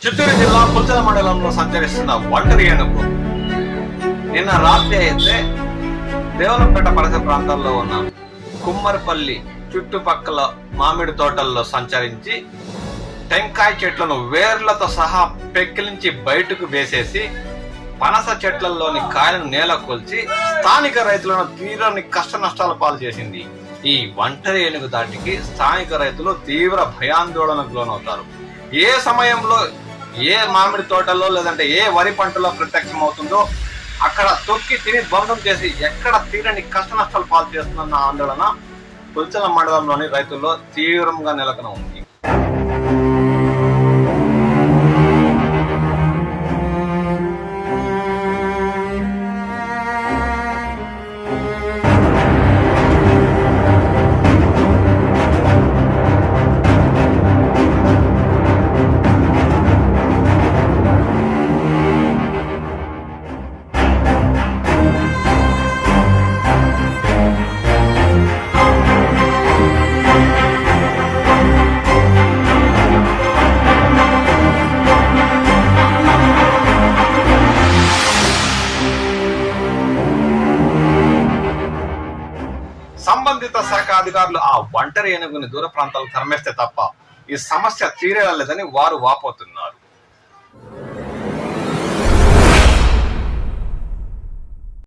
చిత్తూరు జిల్లా పుల్చల మండలంలో సంచరిస్తున్న ఒంటరి ఏనుగు నిన్న రాత్రి అయితే దేవలంపేట పరిసర ప్రాంతాల్లో ఉన్న కుమ్మరిపల్లి చుట్టుపక్కల మామిడి తోటల్లో సంచరించి టెంకాయ చెట్లను వేర్లతో సహా పెక్కిలించి బయటకు వేసేసి పనస చెట్లలోని కాయలను నేల కొల్చి స్థానిక రైతులను తీవ్ర కష్ట నష్టాల పాలు చేసింది. ఈ ఒంటరి ఏనుగు దాటికి స్థానిక రైతులు తీవ్ర భయాందోళనకు లోనవుతారు. ఏ సమయంలో ఏ మామిడి తోటలో లేదంటే ఏ వరి పంటలో ప్రత్యక్షం అవుతుందో అక్కడ తొక్కి తిని ధ్వంసం చేసి ఎక్కడ తీరని కష్ట నష్టాలు పాలు చేస్తుందన్న ఆందోళన పుల్చల మండలంలోని రైతుల్లో తీవ్రంగా నెలకొని ఉంది. సంబంధిత శాఖ అధికారులు ఆ ఒంటరి ఏనుగుని దూర ప్రాంతాలకు తరమేస్తే తప్ప ఈ సమస్య తీరేలేదని వారు వాపోతున్నారు.